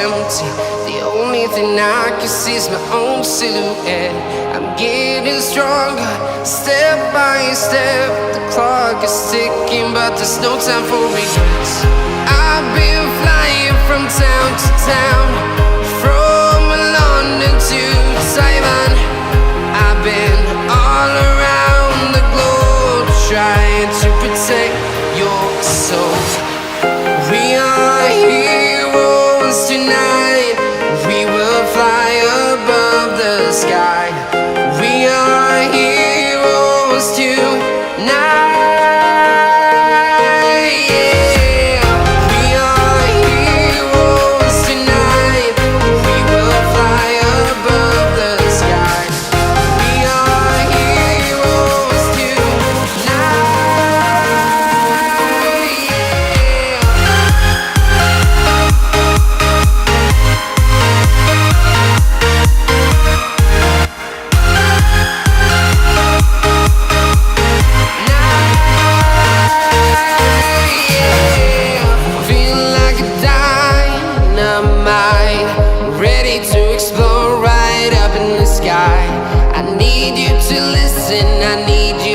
empty. The only thing I can see is my own silhouette. I'm getting stronger, step by step. The clock is ticking, but there's no time for regrets. I've been flying from town to town, from London to Taiwan. I've been all around the globe, trying to protect your soul. We are heroes tonight. We will fly above the sky. We are heroes tonight. Yeah. We are heroes tonight. We will fly above the sky. We are heroes tonight. Yeah. Feel like a dynamite, ready to explode right up in the sky. I need you to listen, I need you